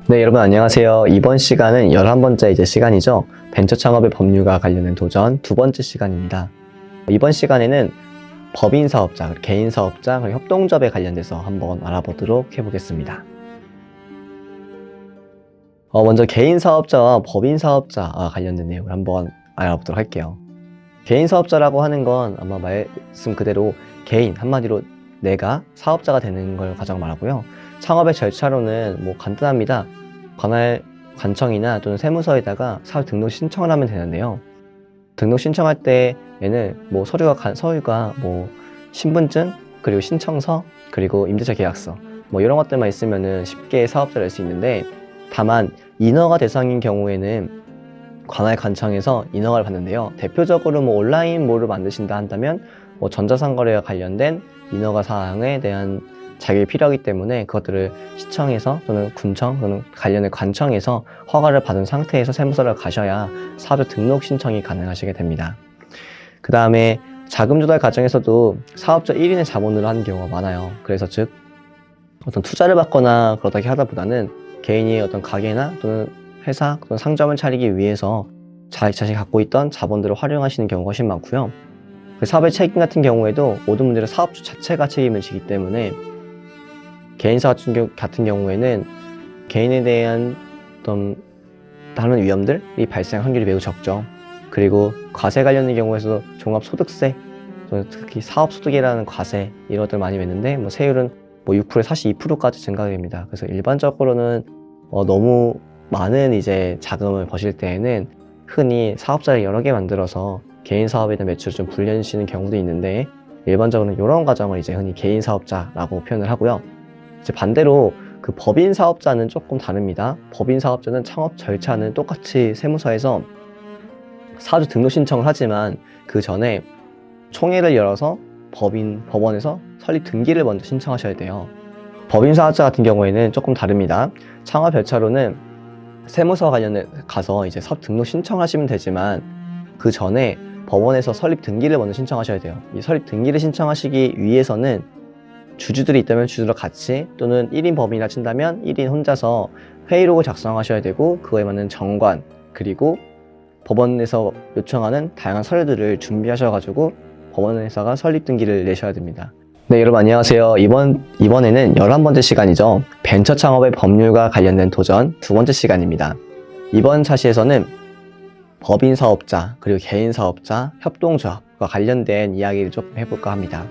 네, 여러분 안녕하세요. 이번 시간은 11번째 시간이죠. 벤처 창업의 법률과 관련된 도전 두 번째 시간입니다. 이번 시간에는 법인 사업자, 개인 사업자, 그리고 협동조합에 관련돼서 한번 알아보도록 해보겠습니다. 먼저 개인 사업자와 법인 사업자와 관련된 내용을 한번 알아보도록 할게요. 개인 사업자라고 하는 건 아마 말씀 그대로 개인, 한마디로 내가 사업자가 되는 걸 가장 말하고요. 창업의 절차로는 간단합니다. 관할 관청이나 또는 세무서에다가 사업 등록 신청을 하면 되는데요. 등록 신청할 때에는 서류가 신분증, 그리고 신청서, 그리고 임대차 계약서 이런 것들만 있으면은 쉽게 사업자를 낼 수 있는데, 다만 인허가 대상인 경우에는 관할 관청에서 인허가를 받는데요. 대표적으로 온라인 만드신다 한다면 전자상거래와 관련된 인허가 사항에 대한 자격이 필요하기 때문에 그것들을 시청에서 또는 군청 또는 관련의 관청에서 허가를 받은 상태에서 세무서를 가셔야 사업자 등록 신청이 가능하시게 됩니다. 그 다음에 자금 조달 과정에서도 사업자 1인의 자본으로 하는 경우가 많아요. 그래서 즉 어떤 투자를 받거나 그러다기 하다보다는 개인이 어떤 가게나 또는 회사 또는 상점을 차리기 위해서 자신이 갖고 있던 자본들을 활용하시는 경우가 훨씬 많고요. 그 사업의 책임 같은 경우에도 모든 문제를 사업주 자체가 책임을 지기 때문에 개인 사업 같은 경우에는 개인에 대한 어떤 다른 위험들이 발생할 확률이 매우 적죠. 그리고 과세 관련된 경우에서도 종합소득세, 특히 사업소득이라는 과세 이런 것들 많이 맺는데 세율은 6%에서 42%까지 증가가 됩니다. 그래서 일반적으로는 너무 많은 자금을 버실 때에는 흔히 사업자를 여러 개 만들어서 개인 사업에 대한 매출을 좀 불려주시는 경우도 있는데, 일반적으로는 이런 과정을 흔히 개인 사업자라고 표현을 하고요. 반대로 그 법인 사업자는 조금 다릅니다. 법인 사업자는 창업 절차는 똑같이 세무서에서 사업자 등록 신청을 하지만 그 전에 총회를 열어서 법원에서 설립 등기를 먼저 신청하셔야 돼요. 법인 사업자 같은 경우에는 조금 다릅니다. 창업 절차로는 세무서 관련해 가서 사업 등록 신청하시면 되지만 그 전에 법원에서 설립 등기를 먼저 신청하셔야 돼요. 이 설립 등기를 신청하시기 위해서는 주주들이 있다면 주주들과 같이, 또는 1인 법인이라 친다면 1인 혼자서 회의록을 작성하셔야 되고, 그거에 맞는 정관, 그리고 법원에서 요청하는 다양한 서류들을 준비하셔가지고 법원에서가 설립 등기를 내셔야 됩니다. 네, 여러분 안녕하세요. 이번에는 11번째 시간이죠. 벤처 창업의 법률과 관련된 도전 두 번째 시간입니다. 이번 차시에서는 법인 사업자, 그리고 개인 사업자, 협동조합과 관련된 이야기를 조금 해볼까 합니다.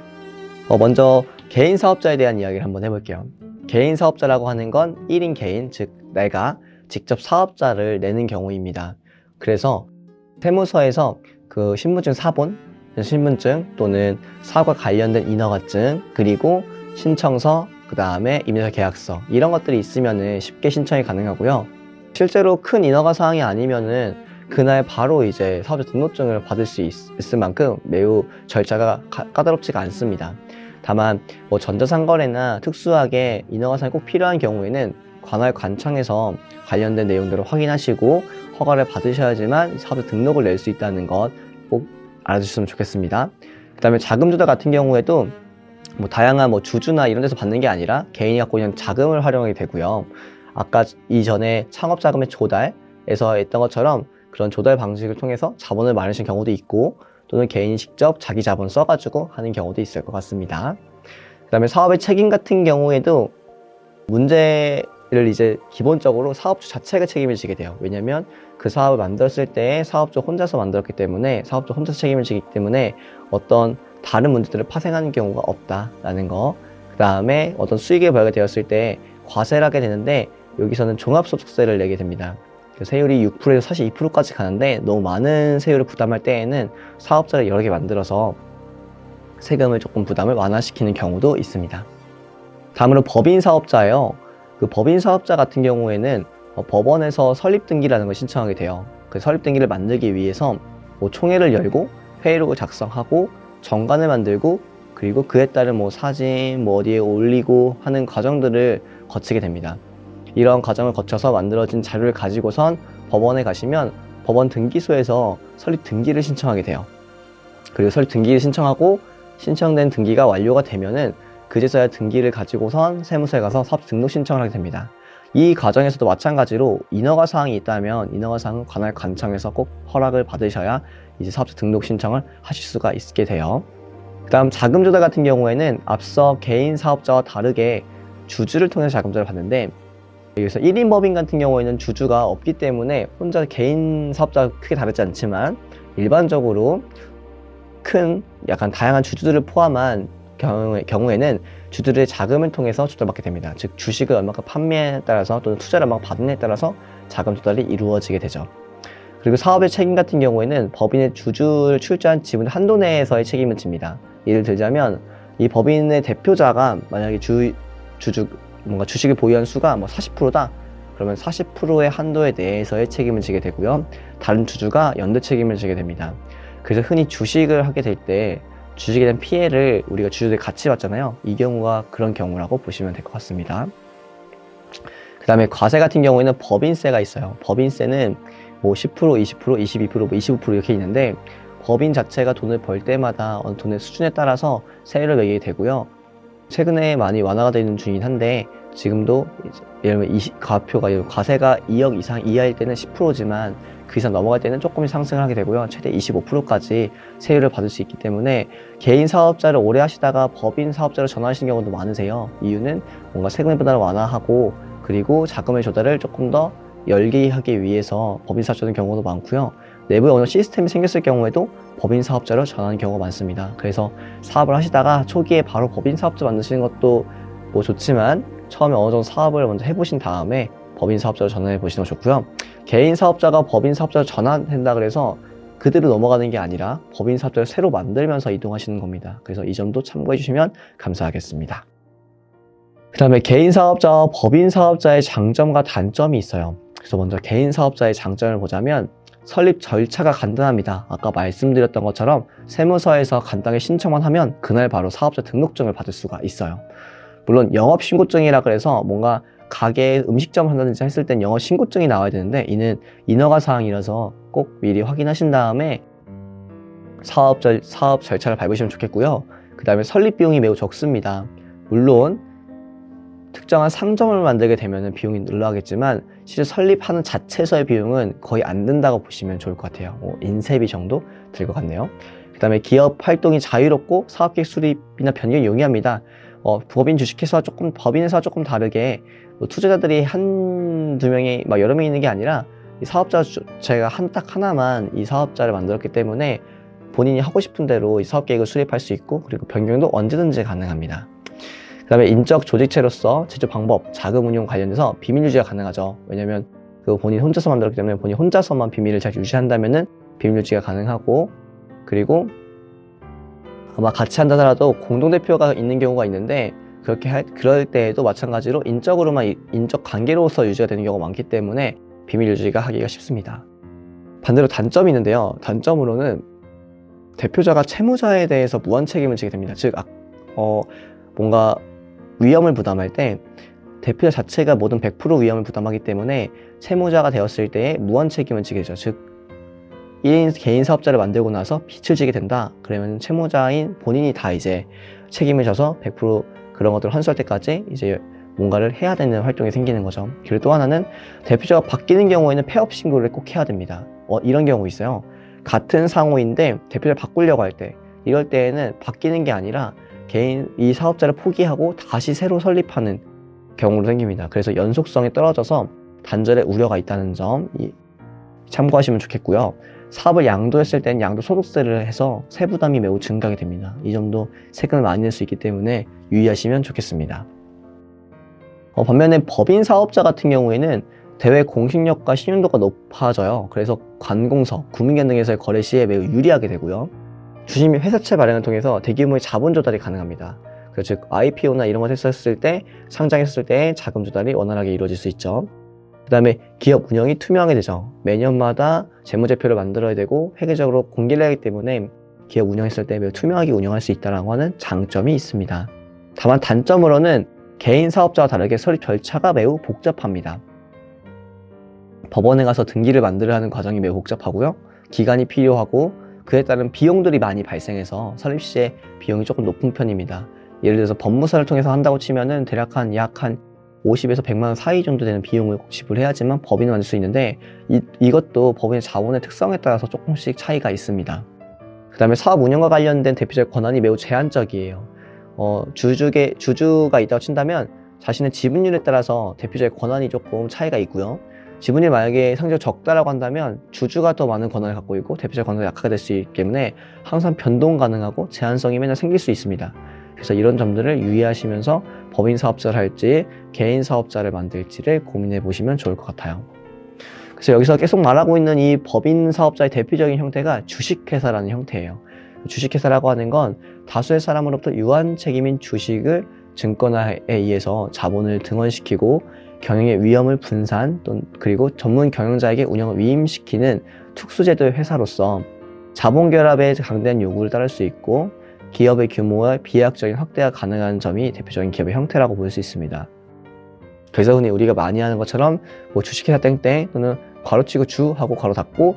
먼저 개인 사업자에 대한 이야기를 한번 해볼게요. 개인 사업자라고 하는 건 1인 개인, 즉 내가 직접 사업자를 내는 경우입니다. 그래서 세무서에서 그 신분증 사본, 신분증 또는 사업과 관련된 인허가증, 그리고 신청서, 그 다음에 임대차 계약서 이런 것들이 있으면은 쉽게 신청이 가능하고요. 실제로 큰 인허가 사항이 아니면은 그날 바로 사업자 등록증을 받을 수 있을 만큼 매우 절차가 까다롭지가 않습니다. 다만 전자상거래나 특수하게 인허가 사항이 꼭 필요한 경우에는 관할 관청에서 관련된 내용들을 확인하시고 허가를 받으셔야지만 사업자 등록을 낼 수 있다는 것 꼭 알아주셨으면 좋겠습니다. 그 다음에 자금 조달 같은 경우에도 다양한 주주나 이런 데서 받는 게 아니라 개인이 갖고 있는 자금을 활용하게 되고요. 아까 이전에 창업 자금의 조달에서 했던 것처럼 그런 조달 방식을 통해서 자본을 마련하시는 경우도 있고, 또는 개인이 직접 자기 자본 써가지고 하는 경우도 있을 것 같습니다. 그 다음에 사업의 책임 같은 경우에도 문제를 기본적으로 사업주 자체가 책임을 지게 돼요. 왜냐면 그 사업을 만들었을 때 사업주 혼자서 만들었기 때문에, 사업주 혼자서 책임을 지기 때문에 어떤 다른 문제들을 파생하는 경우가 없다라는 거. 그 다음에 어떤 수익이 발생되었을 때 과세를 하게 되는데, 여기서는 종합소득세를 내게 됩니다. 세율이 6%에서 42%까지 가는데, 너무 많은 세율을 부담할 때에는 사업자를 여러 개 만들어서 세금을 조금 부담을 완화시키는 경우도 있습니다. 다음으로 법인 사업자예요. 그 법인 사업자 같은 경우에는 법원에서 설립 등기라는 걸 신청하게 돼요. 그 설립 등기를 만들기 위해서 총회를 열고 회의록을 작성하고 정관을 만들고, 그리고 그에 따른 사진 어디에 올리고 하는 과정들을 거치게 됩니다. 이런 과정을 거쳐서 만들어진 자료를 가지고선 법원에 가시면 법원 등기소에서 설립 등기를 신청하게 돼요. 그리고 설립 등기를 신청하고 신청된 등기가 완료가 되면은 그제서야 등기를 가지고선 세무서에 가서 사업 등록 신청을 하게 됩니다. 이 과정에서도 마찬가지로 인허가 사항이 있다면 인허가 사항은 관할 관청에서 꼭 허락을 받으셔야 이제 사업자 등록 신청을 하실 수가 있게 돼요. 그 다음 자금 조달 같은 경우에는 앞서 개인 사업자와 다르게 주주를 통해서 자금 조달을 받는데, 여기서 1인 법인 같은 경우에는 주주가 없기 때문에 혼자 개인 사업자가 크게 다르지 않지만 일반적으로 큰 약간 다양한 주주들을 포함한 경우에는 주주들의 자금을 통해서 조달받게 됩니다. 즉 주식을 얼마큼 판매에 따라서 또는 투자를 얼마큼 받는 데 따라서 자금 조달이 이루어지게 되죠. 그리고 사업의 책임 같은 경우에는 법인의 주주를 출자한 지분 한도 내에서의 책임을 집니다. 예를 들자면 이 법인의 대표자가 만약에 뭔가 주식을 보유한 수가 뭐 40%다 그러면 40%의 한도에 대해서의 책임을 지게 되고요. 다른 주주가 연대 책임을 지게 됩니다. 그래서 흔히 주식을 하게 될 때 주식에 대한 피해를 우리가 주주들이 같이 받잖아요. 이 경우가 그런 경우라고 보시면 될 것 같습니다. 그 다음에 과세 같은 경우에는 법인세가 있어요. 법인세는 뭐 10%, 20%, 22%, 뭐 25% 이렇게 있는데 법인 자체가 돈을 벌 때마다 어느 돈의 수준에 따라서 세율을 매기게 되고요. 최근에 많이 완화가 되는 중이긴 한데 지금도 예를 들면 과세가 2억 이상 이하일 때는 10%지만 그 이상 넘어갈 때는 조금 상승을 하게 되고요. 최대 25%까지 세율을 받을 수 있기 때문에 개인 사업자를 오래 하시다가 법인 사업자로 전환하시는 경우도 많으세요. 이유는 뭔가 세금의 부담을 완화하고 그리고 자금의 조달을 조금 더 열기하기 위해서 법인 사업자는 경우도 많고요. 내부에 어느 시스템이 생겼을 경우에도 법인 사업자로 전환하는 경우가 많습니다. 그래서 사업을 하시다가 초기에 바로 법인 사업자 만드시는 것도 뭐 좋지만 처음에 어느 정도 사업을 먼저 해보신 다음에 법인 사업자로 전환해 보시는 거 좋고요. 개인 사업자가 법인 사업자로 전환된다 그래서 그대로 넘어가는 게 아니라 법인 사업자를 새로 만들면서 이동하시는 겁니다. 그래서 이 점도 참고해 주시면 감사하겠습니다. 그 다음에 개인 사업자와 법인 사업자의 장점과 단점이 있어요. 그래서 먼저 개인 사업자의 장점을 보자면 설립 절차가 간단합니다. 아까 말씀드렸던 것처럼 세무서에서 간단하게 신청만 하면 그날 바로 사업자 등록증을 받을 수가 있어요. 물론 영업신고증이라 그래서 뭔가 가게에 음식점을 한다든지 했을 땐 영업신고증이 나와야 되는데 이는 인허가 사항이라서 꼭 미리 확인하신 다음에 사업 절차를 밟으시면 좋겠고요. 그 다음에 설립 비용이 매우 적습니다. 물론 특정한 상점을 만들게 되면 비용이 늘어나겠지만 실제 설립하는 자체에서의 비용은 거의 안 든다고 보시면 좋을 것 같아요. 인쇄비 정도 들 것 같네요. 그 다음에 기업 활동이 자유롭고 사업계획 수립이나 변경이 용이합니다. 법인 주식회사와 법인회사와 조금 다르게 투자자들이 한두 명이 여러 명이 있는 게 아니라 이 사업자 제가 딱 하나만 이 사업자를 만들었기 때문에 본인이 하고 싶은 대로 이 사업계획을 수립할 수 있고 그리고 변경도 언제든지 가능합니다. 그 다음에 인적 조직체로서 제조 방법, 자금 운용 관련돼서 비밀 유지가 가능하죠. 왜냐면 본인 혼자서 만들었기 때문에 본인 혼자서만 비밀을 잘 유지한다면은 비밀 유지가 가능하고 그리고 아마 같이 한다 하더라도 공동대표가 있는 경우가 있는데 그럴 때에도 마찬가지로 인적 관계로서 유지가 되는 경우가 많기 때문에 비밀 유지가 하기가 쉽습니다. 반대로 단점이 있는데요. 단점으로는 대표자가 채무자에 대해서 무한 책임을 지게 됩니다. 즉 뭔가 위험을 부담할 때 대표자 자체가 모든 100% 위험을 부담하기 때문에 채무자가 되었을 때 무한 책임을 지게 되죠. 즉 1인 개인 사업자를 만들고 나서 빚을 지게 된다. 그러면 채무자인 본인이 다 이제 책임을 져서 100% 그런 것들을 환수할 때까지 이제 뭔가를 해야 되는 활동이 생기는 거죠. 그리고 또 하나는 대표자가 바뀌는 경우에는 폐업 신고를 꼭 해야 됩니다. 이런 경우 있어요. 같은 상호인데 대표자를 바꾸려고 할 때 이럴 때에는 바뀌는 게 아니라 이 사업자를 포기하고 다시 새로 설립하는 경우로 생깁니다. 그래서 연속성이 떨어져서 단절의 우려가 있다는 점 참고하시면 좋겠고요. 사업을 양도했을 때는 양도소득세를 해서 세부담이 매우 증가하게 됩니다. 이 점도 세금을 많이 낼 수 있기 때문에 유의하시면 좋겠습니다. 반면에 법인 사업자 같은 경우에는 대외 공식력과 신용도가 높아져요. 그래서 관공서, 구민견 등에서의 거래 시에 매우 유리하게 되고요. 주식 및 회사채 발행을 통해서 대규모의 자본 조달이 가능합니다. 즉 IPO나 이런 걸 했었을 때 상장했을 때 자금 조달이 원활하게 이루어질 수 있죠. 그 다음에 기업 운영이 투명하게 되죠. 매년마다 재무제표를 만들어야 되고 회계적으로 공개를 하기 때문에 기업 운영했을 때 매우 투명하게 운영할 수 있다는 하는 장점이 있습니다. 다만 단점으로는 개인 사업자와 다르게 설립 절차가 매우 복잡합니다. 법원에 가서 등기를 만들어야 하는 과정이 매우 복잡하고요. 기간이 필요하고 그에 따른 비용들이 많이 발생해서 설립 시에 비용이 조금 높은 편입니다. 예를 들어서 법무사를 통해서 한다고 치면은 대략 약 50에서 100만 원 사이 정도 되는 비용을 꼭 지불해야지만 법인을 만들 수 있는데 이것도 법인의 자본의 특성에 따라서 조금씩 차이가 있습니다. 그 다음에 사업 운영과 관련된 대표적 권한이 매우 제한적이에요. 주주가 있다고 친다면 자신의 지분율에 따라서 대표적 권한이 조금 차이가 있고요. 지분율이 만약에 상대적으로 적다라고 한다면 주주가 더 많은 권한을 갖고 있고 대표적 권한이 약하게 될 수 있기 때문에 항상 변동 가능하고 제한성이 맨날 생길 수 있습니다. 그래서 이런 점들을 유의하시면서 법인 사업자를 할지 개인 사업자를 만들지를 고민해 보시면 좋을 것 같아요. 그래서 여기서 계속 말하고 있는 이 법인 사업자의 대표적인 형태가 주식회사라는 형태예요. 주식회사라고 하는 건 다수의 사람으로부터 유한 책임인 주식을 증권화에 의해서 자본을 등원시키고 경영의 위험을 분산 그리고 전문 경영자에게 운영을 위임시키는 특수제도의 회사로서 자본결합에 강대한 요구를 따를 수 있고 기업의 규모와 비약적인 확대가 가능한 점이 대표적인 기업의 형태라고 볼 수 있습니다. 그래서 흔히 우리가 많이 하는 것처럼 뭐 주식회사 땡땡 또는 괄호치고 주 하고 괄호 닫고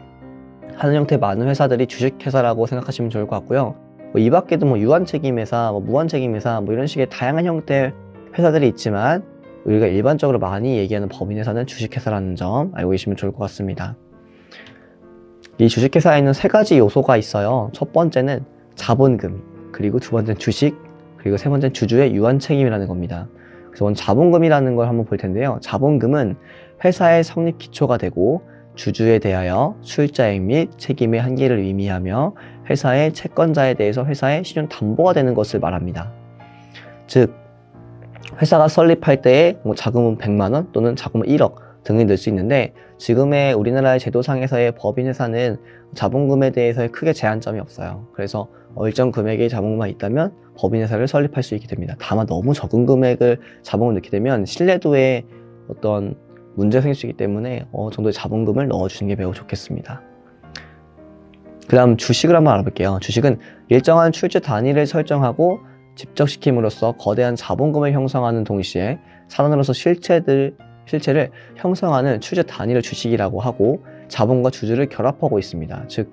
하는 형태의 많은 회사들이 주식회사라고 생각하시면 좋을 것 같고요. 이 밖에도 뭐 유한책임회사, 무한책임회사 이런 식의 다양한 형태의 회사들이 있지만 우리가 일반적으로 많이 얘기하는 법인회사는 주식회사라는 점 알고 계시면 좋을 것 같습니다. 이 주식회사에는 3가지 요소가 있어요. 첫 번째는 자본금, 그리고 두 번째는 주식, 그리고 세 번째는 주주의 유한책임이라는 겁니다. 그래서 먼저 자본금이라는 걸 한번 볼 텐데요. 자본금은 회사의 성립 기초가 되고 주주에 대하여 출자액 및 책임의 한계를 의미하며 회사의 채권자에 대해서 회사의 신용 담보가 되는 것을 말합니다. 즉 회사가 설립할 때에 자금은 100만 원 또는 자금은 1억 등이 늘 수 있는데 지금의 우리나라의 제도상에서의 법인회사는 자본금에 대해서의 크게 제한점이 없어요. 그래서 일정 금액의 자본금만 있다면 법인회사를 설립할 수 있게 됩니다. 다만 너무 적은 금액을 자본을 넣게 되면 신뢰도에 어떤 문제가 생길 수 있기 때문에 어느 정도의 자본금을 넣어주는 게 매우 좋겠습니다. 그 다음 주식을 한번 알아볼게요. 주식은 일정한 출주 단위를 설정하고 집적시킴으로써 거대한 자본금을 형성하는 동시에 산업으로서 실체를 형성하는 출주 단위를 주식이라고 하고 자본과 주주를 결합하고 있습니다. 즉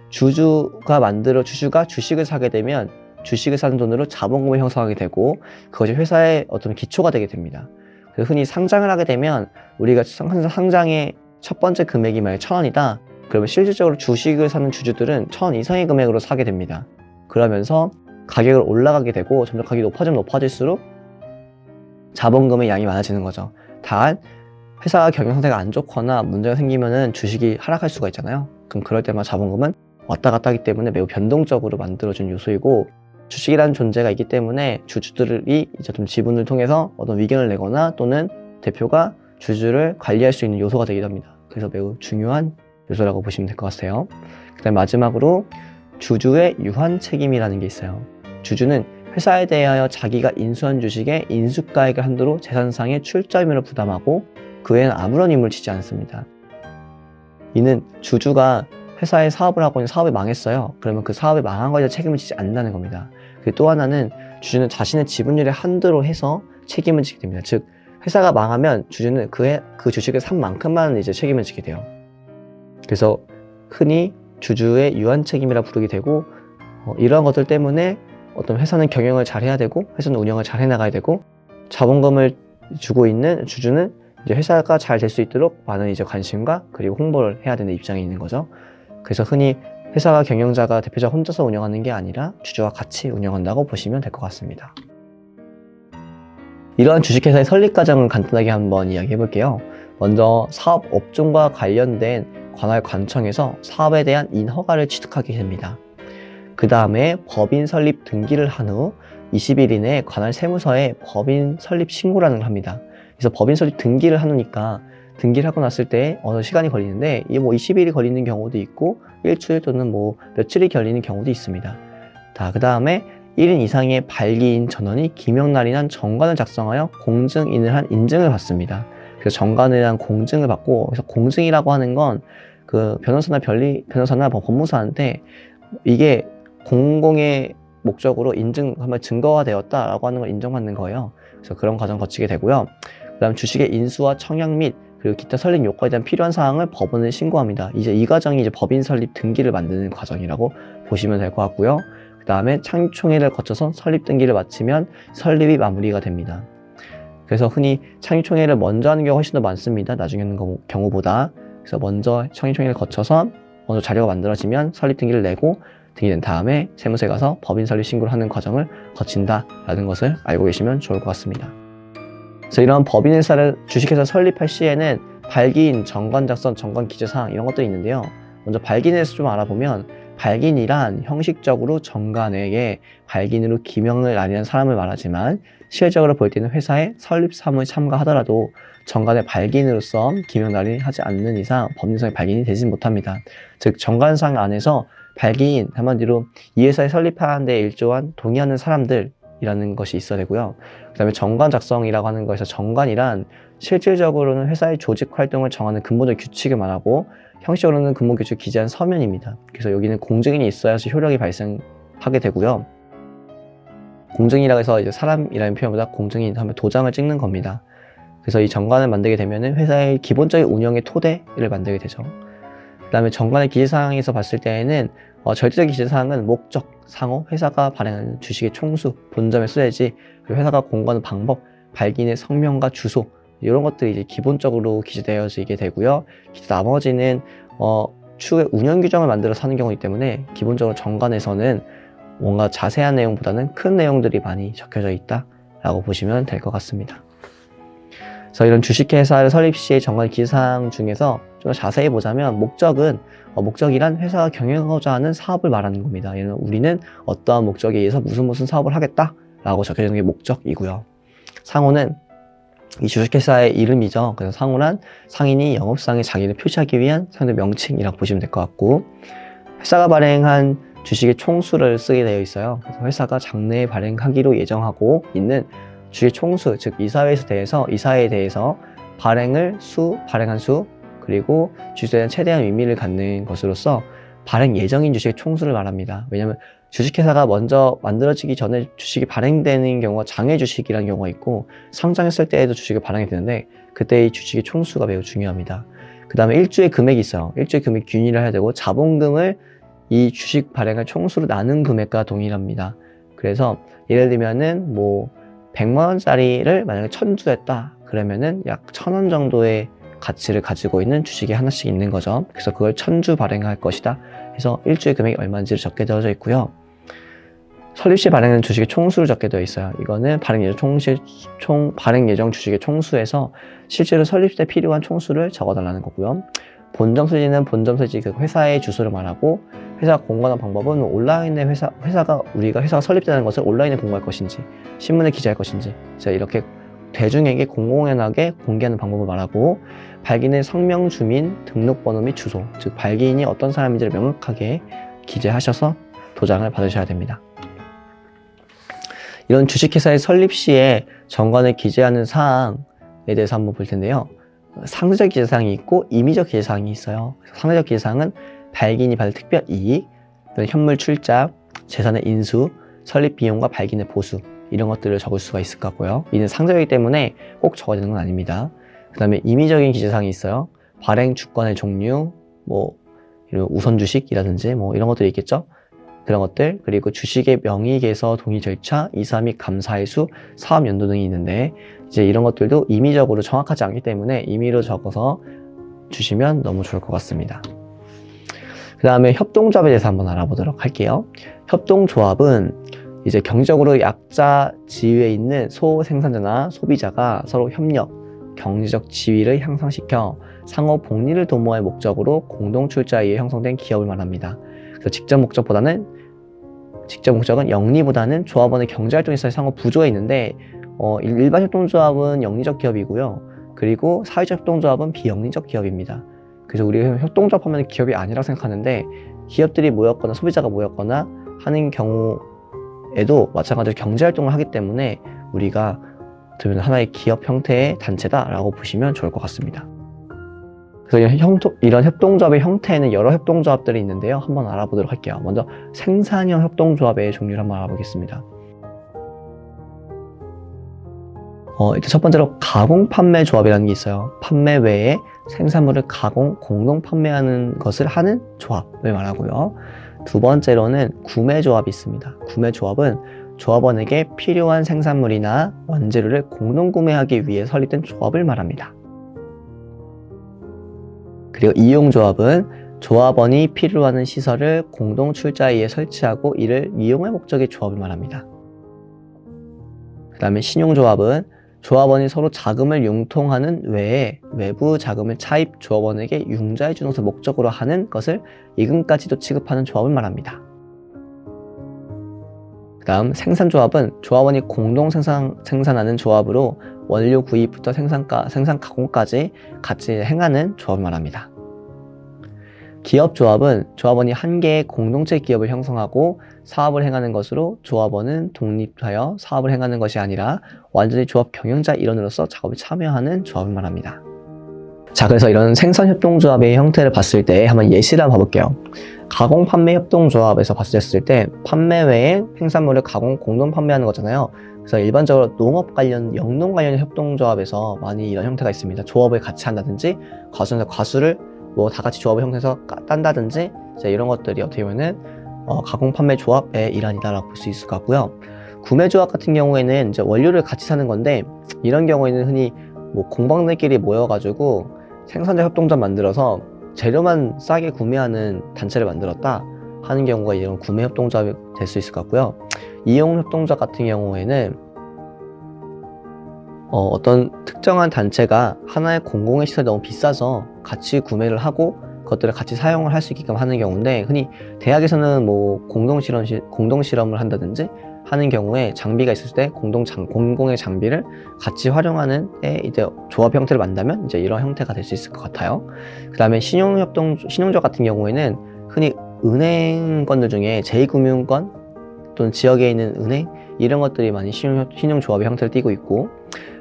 주주가 주식을 사게 되면 주식을 사는 돈으로 자본금을 형성하게 되고 그것이 회사의 어떤 기초가 되게 됩니다. 그래서 흔히 상장을 하게 되면 우리가 상장의 첫 번째 금액이 만약 1,000원이다. 그러면 실질적으로 주식을 사는 주주들은 1,000원 이상의 금액으로 사게 됩니다. 그러면서 가격을 올라가게 되고 점점 가격이 높아질수록 자본금의 양이 많아지는 거죠. 단 회사 경영 상태가 안 좋거나 문제가 생기면은 주식이 하락할 수가 있잖아요. 그럼 그럴 때마다 자본금은 왔다 갔다 하기 때문에 매우 변동적으로 만들어준 요소이고 주식이라는 존재가 있기 때문에 주주들이 이제 좀 지분을 통해서 어떤 의견을 내거나 또는 대표가 주주를 관리할 수 있는 요소가 되기도 합니다. 그래서 매우 중요한 요소라고 보시면 될 것 같아요. 그 다음 마지막으로 주주의 유한 책임이라는 게 있어요. 주주는 회사에 대하여 자기가 인수한 주식의 인수가액을 한도로 재산상의 출자임을 부담하고 그 외에는 아무런 임무를 지지 않습니다. 이는 주주가 회사에 사업을 하고 있는 사업이 망했어요. 그러면 그 사업이 망한 거에 대해 책임을 지지 않는다는 겁니다. 그리고 또 하나는 주주는 자신의 지분율의 한도로 해서 책임을 지게 됩니다. 즉 회사가 망하면 주주는 그 주식을 산 만큼만 이제 책임을 지게 돼요. 그래서 흔히 주주의 유한 책임이라 부르게 되고 이러한 것들 때문에 어떤 회사는 경영을 잘 해야 되고 회사는 운영을 잘 해나가야 되고 자본금을 주고 있는 주주는 이제 회사가 잘 될 수 있도록 많은 이제 관심과 그리고 홍보를 해야 되는 입장에 있는 거죠. 그래서 흔히 회사가 경영자가 대표자 혼자서 운영하는 게 아니라 주주와 같이 운영한다고 보시면 될 것 같습니다. 이러한 주식회사의 설립 과정을 간단하게 한번 이야기해 볼게요. 먼저 사업 업종과 관련된 관할 관청에서 사업에 대한 인허가를 취득하게 됩니다. 그 다음에 법인 설립 등기를 한 후 20일 이내에 관할 세무서에 법인 설립 신고라는 걸 합니다. 그래서 법인 설립 등기를 하니까 등기를 하고 났을 때 어느 시간이 걸리는데 이게 뭐 20일이 걸리는 경우도 있고 일주일 또는 뭐 며칠이 걸리는 경우도 있습니다. 그 다음에 1인 이상의 발기인 전원이 기명날인한 정관을 작성하여 공증인을 한 인증을 받습니다. 그래서 정관이란 공증을 받고, 그래서 공증이라고 하는 건 그 변호사나 법무사한테 이게 공공의 목적으로 한번 증거가 되었다라고 하는 걸 인정받는 거예요. 그래서 그런 과정 거치게 되고요. 그 다음 주식의 인수와 청약 및 그리고 기타 설립 요건에 대한 필요한 사항을 법원에 신고합니다. 이제 이 과정이 이제 법인 설립 등기를 만드는 과정이라고 보시면 될 것 같고요. 그 다음에 창립총회를 거쳐서 설립 등기를 마치면 설립이 마무리가 됩니다. 그래서 흔히 창의총회를 먼저 하는 경우가 훨씬 더 많습니다. 나중에 하는 경우보다. 그래서 먼저 창의총회를 거쳐서 먼저 자료가 만들어지면 설립 등기를 내고 등기된 다음에 세무서에 가서 법인 설립 신고를 하는 과정을 거친다라는 것을 알고 계시면 좋을 것 같습니다. 그래서 이런 법인회사를 주식회사 설립할 시에는 발기인, 정관 작성, 정관 기재사항 이런 것들이 있는데요. 먼저 발기인에서 좀 알아보면 발기인이란 형식적으로 정관에게 발기인으로 기명을 날리는 사람을 말하지만 실질적으로 볼 때는 회사의 설립 사무에 참가하더라도 정관의 발기인으로서 기명 날리를 하지 않는 이상 법인상의 발기인이 되지 못합니다. 즉 정관상 안에서 발기인, 한마디로 이 회사에 설립하는 데 일조한 동의하는 사람들이라는 것이 있어야 되고요. 그 다음에 정관 작성이라고 하는 것에서 정관이란 실질적으로는 회사의 조직 활동을 정하는 근본적 규칙을 말하고 형식적으로는 근본 규칙을 기재한 서면입니다. 그래서 여기는 공증인이 있어야지 효력이 발생하게 되고요. 공증이라고 해서 이제 사람이라는 표현보다 공증인 하면 도장을 찍는 겁니다. 그래서 이 정관을 만들게 되면은 회사의 기본적인 운영의 토대를 만들게 되죠. 그 다음에 정관의 기재사항에서 봤을 때에는 절대적 기재사항은 목적, 상호, 회사가 발행하는 주식의 총수, 본점의 수혜지, 그리고 회사가 공고하는 방법, 발기인의 성명과 주소 이런 것들이 이제 기본적으로 기재되어지게 되고요. 나머지는 추후에 운영 규정을 만들어서 하는 경우이기 때문에 기본적으로 정관에서는 뭔가 자세한 내용보다는 큰 내용들이 많이 적혀져 있다라고 보시면 될 것 같습니다. 그래서 이런 주식회사를 설립 시의 정관 기재사항 중에서 좀 자세히 보자면 목적이란 회사가 경영하고자 하는 사업을 말하는 겁니다. 예를 들면 우리는 어떠한 목적에 의해서 무슨 사업을 하겠다라고 적혀져 있는 게 목적이고요. 상호는 이 주식회사의 이름이죠. 그래서 상호란 상인이 영업상에 자기를 표시하기 위한 상대 명칭이라고 보시면 될 것 같고, 회사가 발행한 주식의 총수를 쓰게 되어 있어요. 그래서 회사가 장래에 발행하기로 예정하고 있는 주식 총수, 즉 이사회에 대해서 발행한 수, 그리고 주식에 대한 최대한 의미를 갖는 것으로서 발행 예정인 주식의 총수를 말합니다. 왜냐하면 주식회사가 먼저 만들어지기 전에 주식이 발행되는 경우가 장외 주식이라는 경우가 있고 상장했을 때에도 주식이 발행이 되는데 그때 이 주식의 총수가 매우 중요합니다. 그 다음에 일주의 금액이 있어요. 일주의 금액 균일을 해야 되고 자본금을 이 주식 발행할 총수로 나눈 금액과 동일합니다. 그래서 예를 들면은 100만 원짜리를 만약에 1000주 했다 그러면은 약 1000원 정도의 가치를 가지고 있는 주식이 하나씩 있는 거죠. 그래서 그걸 1000주 발행할 것이다 해서 일주의 금액이 얼마인지를 적게 되어져 있고요. 설립 시 발행하는 주식의 총수를 적게 되어 있어요. 이거는 발행 예정 주식의 총수에서 실제로 설립 때 필요한 총수를 적어달라는 거고요. 본점 수지는 본점 수지 그 회사의 주소를 말하고, 회사가 공고하는 방법은 온라인에 회사가 설립되는 것을 온라인에 공고할 것인지 신문에 기재할 것인지 이렇게 대중에게 공공연하게 공개하는 방법을 말하고, 발기인의 성명, 주민, 등록번호 및 주소, 즉 발기인이 어떤 사람인지를 명확하게 기재하셔서 도장을 받으셔야 됩니다. 이런 주식회사의 설립 시에 정관에 기재하는 사항에 대해서 한번 볼 텐데요. 상세적 기재사항이 있고 임의적 기재사항이 있어요. 상세적 기재사항은 발기인이 받을 특별 이익, 현물 출자, 재산의 인수, 설립 비용과 발기인의 보수 이런 것들을 적을 수가 있을 것 같고요. 이는 상세이기 때문에 꼭 적어야 되는 건 아닙니다. 그 다음에 임의적인 기재사항이 있어요. 발행 주권의 종류, 이런 우선 주식이라든지 이런 것들이 있겠죠. 그런 것들, 그리고 주식의 명의 개서 동의 절차, 이사 및 감사의 수, 사업 연도 등이 있는데 이제 이런 것들도 임의적으로 정확하지 않기 때문에 임의로 적어서 주시면 너무 좋을 것 같습니다. 그 다음에 협동조합에 대해서 한번 알아보도록 할게요. 협동조합은 이제 경제적으로 약자 지위에 있는 소생산자나 소비자가 서로 협력, 경제적 지위를 향상시켜 상호 복리를 도모할 목적으로 공동 출자에 의해 형성된 기업을 말합니다. 그래서 직접 목적은 영리보다는 조합원의 경제활동에 있어서 상호 부조에 있는데 일반 협동조합은 영리적 기업이고요. 그리고 사회적 협동조합은 비영리적 기업입니다. 그래서 우리가 협동조합 하면 기업이 아니라고 생각하는데 기업들이 모였거나 소비자가 모였거나 하는 경우에도 마찬가지로 경제활동을 하기 때문에 우리가 하나의 기업 형태의 단체다라고 보시면 좋을 것 같습니다. 그래서 이런 협동조합의 형태에는 여러 협동조합들이 있는데요. 한번 알아보도록 할게요. 먼저 생산형 협동조합의 종류를 한번 알아보겠습니다. 일단 첫 번째로 가공판매조합이라는 게 있어요. 판매 외에 생산물을 공동 판매하는 것을 하는 조합을 말하고요. 두 번째로는 구매조합이 있습니다. 구매조합은 조합원에게 필요한 생산물이나 원재료를 공동 구매하기 위해 설립된 조합을 말합니다. 그리고 이용조합은 조합원이 필요로 하는 시설을 공동 출자위에 설치하고 이를 이용할 목적의 조합을 말합니다. 그 다음에 신용조합은 조합원이 서로 자금을 융통하는 외에 외부 자금을 차입 조합원에게 융자해 주는 것을 목적으로 하는 것을 이금까지도 취급하는 조합을 말합니다. 그 다음 생산조합은 조합원이 공동 생산하는 조합으로 원료 구입부터 생산 가공까지 같이 행하는 조합을 말합니다. 기업조합은 조합원이 한 개의 공동체 기업을 형성하고 사업을 행하는 것으로 조합원은 독립하여 사업을 행하는 것이 아니라 완전히 조합 경영자 일원으로서 작업에 참여하는 조합을 말합니다. 자, 그래서 이런 생산협동조합의 형태를 봤을 때 한번 예시를 한번 봐볼게요. 가공판매협동조합에서 봤을 때 판매 외에 생산물을 공동 판매하는 거잖아요. 그래서 일반적으로 농업 관련, 영농 관련 협동조합에서 많이 이런 형태가 있습니다. 조합을 같이 한다든지 과수를 뭐 다 같이 조합을 형성해서 딴다든지 이런 것들이 어떻게 보면은 가공 판매 조합의 일환이다라고 볼 수 있을 것 같고요. 구매 조합 같은 경우에는 이제 원료를 같이 사는 건데 이런 경우에는 흔히 뭐 공방들끼리 모여가지고 생산자 협동조합 만들어서 재료만 싸게 구매하는 단체를 만들었다 하는 경우가 이런 구매 협동조합이 될 수 있을 것 같고요. 이용 협동조합 같은 경우에는 어떤 특정한 단체가 하나의 공공의 시설이 너무 비싸서 같이 구매를 하고 그것들을 같이 사용을 할 수 있게끔 하는 경우인데 흔히 대학에서는 뭐 공동 실험을 한다든지 하는 경우에 장비가 있을 때 공공의 장비를 같이 활용하는 이제 조합 형태를 만들면 이제 이런 형태가 될 수 있을 것 같아요. 그 다음에 신용조합 같은 경우에는 흔히 은행권들 중에 제2금융권 또는 지역에 있는 은행 이런 것들이 많이 신용조합의 형태를 띠고 있고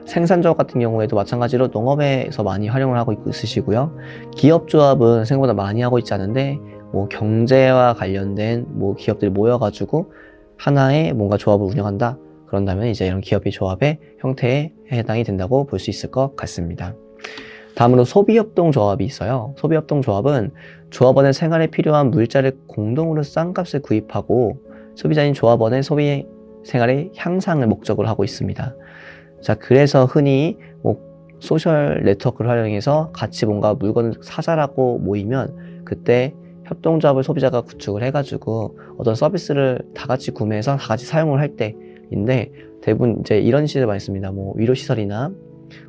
생산조합 같은 경우에도 마찬가지로 농업에서 많이 활용을 하고 있으시고요. 기업조합은 생각보다 많이 하고 있지 않은데 뭐 경제와 관련된 뭐 기업들이 모여가지고 하나의 뭔가 조합을 운영한다 그런다면 이제 이런 기업의 조합의 형태에 해당이 된다고 볼 수 있을 것 같습니다. 다음으로 소비협동조합이 있어요. 소비협동조합은 조합원의 생활에 필요한 물자를 공동으로 싼 값에 구입하고 소비자인 조합원의 소비 생활의 향상을 목적으로 하고 있습니다. 자, 그래서 흔히 뭐 소셜 네트워크를 활용해서 같이 뭔가 물건을 사자라고 모이면 그때 협동조합을 소비자가 구축을 해가지고 어떤 서비스를 다 같이 구매해서 다 같이 사용을 할 때인데 대부분 이제 이런 시설이 많이 있습니다. 뭐 위로시설이나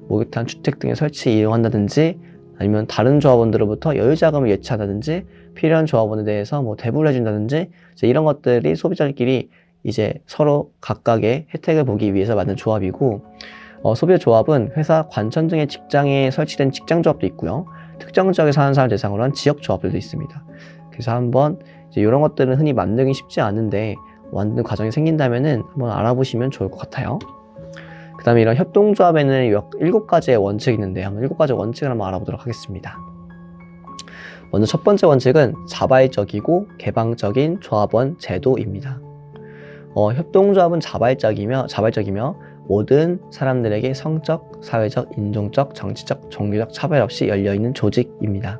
목욕탕, 주택 등의 설치 이용한다든지 아니면 다른 조합원들로부터 여유자금을 예치한다든지 필요한 조합원에 대해서 뭐 대부를 해준다든지 이런 것들이 소비자들끼리 이제 서로 각각의 혜택을 보기 위해서 만든 조합이고 소비자 조합은 회사 관천 등의 직장에 설치된 직장 조합도 있고요. 특정 지역에 사는 사람 대상으로 한 지역 조합들도 있습니다. 그래서 한번 이제 이런 것들은 흔히 만들기 쉽지 않은데 만드는 과정이 생긴다면은 한번 알아보시면 좋을 것 같아요. 그 다음에 이런 협동조합에는 7가지의 원칙이 있는데 한번 7가지 원칙을 한번 알아보도록 하겠습니다. 먼저 첫 번째 원칙은 자발적이고 개방적인 조합원 제도입니다. 협동조합은 자발적이며 모든 사람들에게 성적, 사회적, 인종적, 정치적, 종교적 차별 없이 열려있는 조직입니다.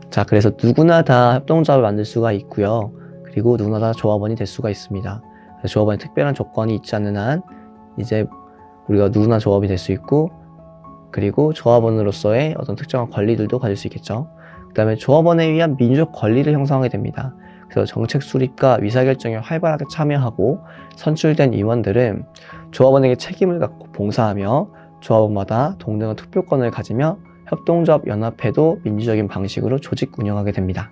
자, 그래서 누구나 다 협동조합을 만들 수가 있고요. 그리고 누구나 다 조합원이 될 수가 있습니다. 조합원에 특별한 조건이 있지 않는 한 이제 우리가 누구나 조합이 될 수 있고 그리고 조합원으로서의 어떤 특정한 권리들도 가질 수 있겠죠. 그 다음에 조합원에 의한 민주적 권리를 형성하게 됩니다. 그래서 정책 수립과 의사결정에 활발하게 참여하고 선출된 임원들은 조합원에게 책임을 갖고 봉사하며 조합원마다 동등한 투표권을 가지며 협동조합 연합회도 민주적인 방식으로 조직 운영하게 됩니다.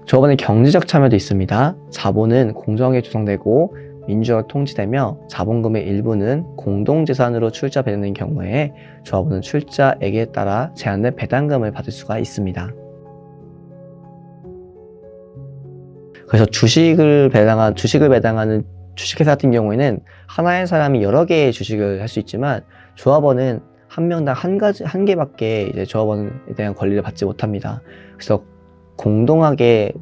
조합원의 경제적 참여도 있습니다. 자본은 공정하게 조성되고 민주적으로 통치되며 자본금의 일부는 공동재산으로 출자 배정된 경우에 조합원은 출자액에 따라 제한된 배당금을 받을 수가 있습니다. 그래서 주식을 배당하는 주식회사 같은 경우에는 하나의 사람이 여러 개의 주식을 할 수 있지만 조합원은 한 명당 한 개밖에 이제 조합원에 대한 권리를 받지 못합니다. 그래서 공동하게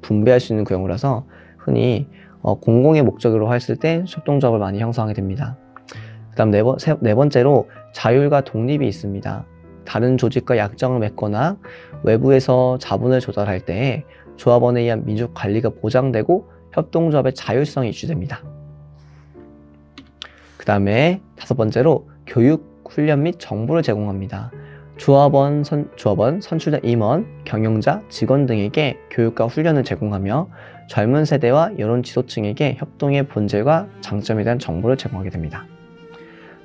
분배할 수 있는 경우라서 흔히 공공의 목적으로 했을 때 협동조합을 많이 형성하게 됩니다. 그 다음 네 번째로 자율과 독립이 있습니다. 다른 조직과 약정을 맺거나 외부에서 자본을 조달할 때 조합원에 의한 민주적 관리가 보장되고 협동조합의 자율성이 유지됩니다. 그 다음에 5번째로 교육, 훈련 및 정보를 제공합니다. 조합원, 선출된 임원, 경영자, 직원 등에게 교육과 훈련을 제공하며 젊은 세대와 여론 지도층에게 협동의 본질과 장점에 대한 정보를 제공하게 됩니다.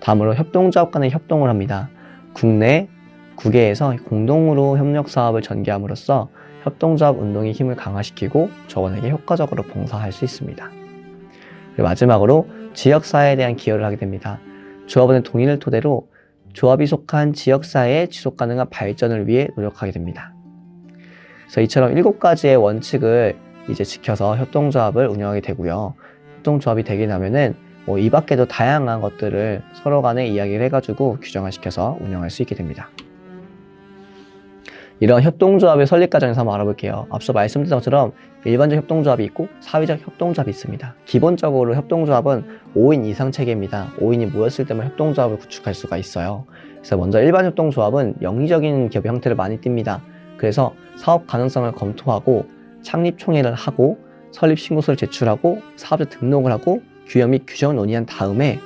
다음으로 협동조합 간의 협동을 합니다. 국내, 국외에서 공동으로 협력 사업을 전개함으로써 협동조합 운동의 힘을 강화시키고 조원에게 효과적으로 봉사할 수 있습니다. 그리고 마지막으로 지역사회에 대한 기여를 하게 됩니다. 조합원의 동의를 토대로 조합이 속한 지역사회의 지속가능한 발전을 위해 노력하게 됩니다. 그래서 이처럼 7가지의 원칙을 이제 지켜서 협동조합을 운영하게 되고요. 협동조합이 되게 되면은 이 밖에도 다양한 것들을 서로 간에 이야기를 해가지고 규정화 시켜서 운영할 수 있게 됩니다. 이런 협동조합의 설립 과정에서 한번 알아볼게요. 앞서 말씀드린 것처럼 일반적 협동조합이 있고 사회적 협동조합이 있습니다. 기본적으로 협동조합은 5인 이상 체계입니다. 5인이 모였을 때만 협동조합을 구축할 수가 있어요. 그래서 먼저 일반 협동조합은 영리적인 기업의 형태를 많이 띱니다. 그래서 사업 가능성을 검토하고 창립 총회를 하고 설립 신고서를 제출하고 사업자 등록을 하고 규형 및 규정을 논의한 다음에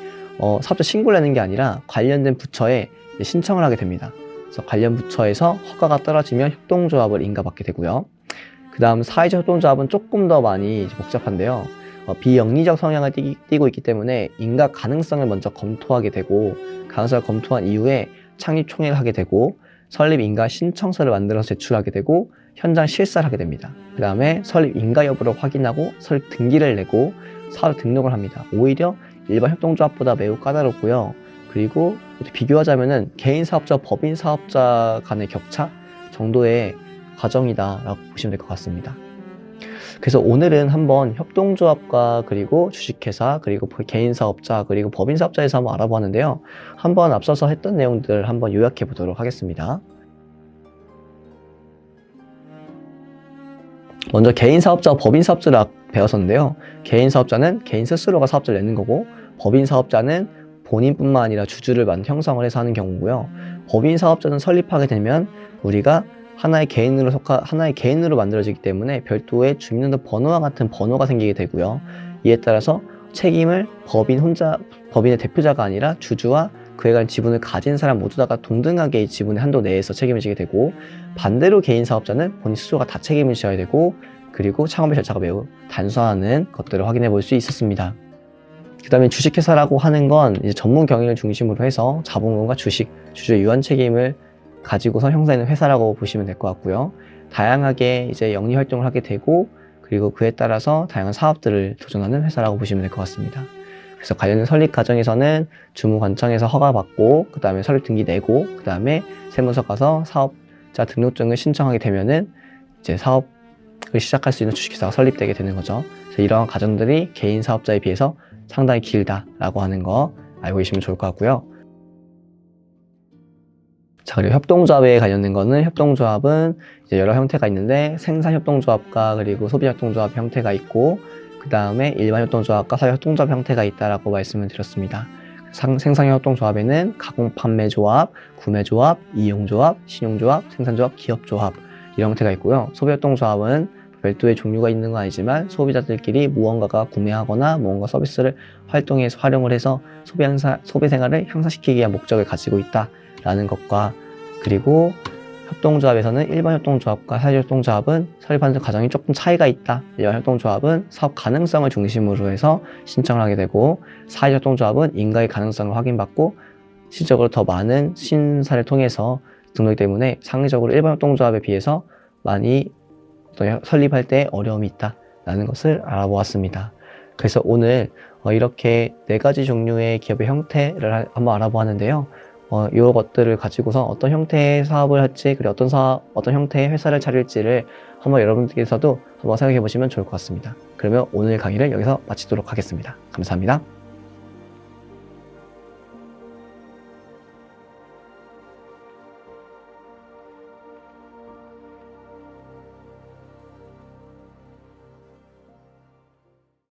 사업자 신고를 내는 게 아니라 관련된 부처에 신청을 하게 됩니다. 그래서 관련 부처에서 허가가 떨어지면 협동조합을 인가받게 되고요. 그 다음 사회적 협동조합은 조금 더 많이 복잡한데요. 비영리적 성향을 띠고 있기 때문에 인가 가능성을 먼저 검토하게 되고 가능성을 검토한 이후에 창립 총회를 하게 되고 설립 인가 신청서를 만들어서 제출하게 되고 현장 실사를 하게 됩니다. 그 다음에 설립 인가 여부를 확인하고 설립 등기를 내고 사업 등록을 합니다. 오히려 일반 협동조합보다 매우 까다롭고요. 그리고 비교하자면은 개인 사업자, 법인 사업자 간의 격차 정도의 과정이다라고 보시면 될 것 같습니다. 그래서 오늘은 한번 협동조합과 그리고 주식회사 그리고 개인 사업자 그리고 법인 사업자에서 한번 알아보았는데요. 한번 앞서서 했던 내용들을 한번 요약해 보도록 하겠습니다. 먼저 개인 사업자와 법인 사업자를 배웠었는데요. 개인 사업자는 개인 스스로가 사업자를 내는 거고 법인 사업자는 본인뿐만 아니라 주주를 형성을 해서 하는 경우고요. 법인 사업자는 설립하게 되면 우리가 하나의 개인으로 만들어지기 때문에 별도의 주민등록 번호와 같은 번호가 생기게 되고요. 이에 따라서 책임을 법인의 대표자가 아니라 주주와 그에 관한 지분을 가진 사람 모두 다가 동등하게 지분의 한도 내에서 책임을 지게 되고 반대로 개인 사업자는 본인 스스로가 다 책임을 져야 되고 그리고 창업의 절차가 매우 단순하는 것들을 확인해 볼 수 있었습니다. 그 다음에 주식회사라고 하는 건 이제 전문 경영을 중심으로 해서 자본금과 주식, 주주의 유한 책임을 가지고서 형성하는 회사라고 보시면 될 것 같고요. 다양하게 이제 영리 활동을 하게 되고 그리고 그에 따라서 다양한 사업들을 도전하는 회사라고 보시면 될 것 같습니다. 그래서 관련된 설립 과정에서는 주무관청에서 허가받고 그 다음에 설립 등기 내고 그 다음에 세무서 가서 사업자 등록증을 신청하게 되면은 이제 사업을 시작할 수 있는 주식회사가 설립되게 되는 거죠. 그래서 이러한 과정들이 개인 사업자에 비해서 상당히 길다라고 하는 거 알고 계시면 좋을 것 같고요. 자, 그리고 협동조합에 관련된 거는 협동조합은 이제 여러 형태가 있는데 생산협동조합과 그리고 소비협동조합 형태가 있고 그 다음에 일반협동조합과 사회협동조합 형태가 있다라고 말씀을 드렸습니다. 생산협동조합에는 가공판매조합, 구매조합, 이용조합, 신용조합, 생산조합, 기업조합 이런 형태가 있고요. 소비협동조합은 별도의 종류가 있는 건 아니지만 소비자들끼리 무언가가 구매하거나 무언가 서비스를 활용을 해서 소비 생활을 향상시키기 위한 목적을 가지고 있다라는 것과 그리고 협동조합에서는 일반 협동조합과 사회적 협동조합은 설립하는 과정이 조금 차이가 있다. 일반 협동조합은 사업 가능성을 중심으로 해서 신청을 하게 되고 사회적 협동조합은 인가의 가능성을 확인받고 실질적으로 더 많은 심사를 통해서 등록이 때문에 상대적으로 일반 협동조합에 비해서 많이 설립할 때 어려움이 있다라는 것을 알아보았습니다. 그래서 오늘 이렇게 4가지 종류의 기업의 형태를 한번 알아보았는데요. 이런 것들을 가지고서 어떤 형태의 사업을 할지 그리고 어떤 형태의 회사를 차릴지를 한번 여러분들께서도 한번 생각해 보시면 좋을 것 같습니다. 그러면 오늘 강의를 여기서 마치도록 하겠습니다. 감사합니다.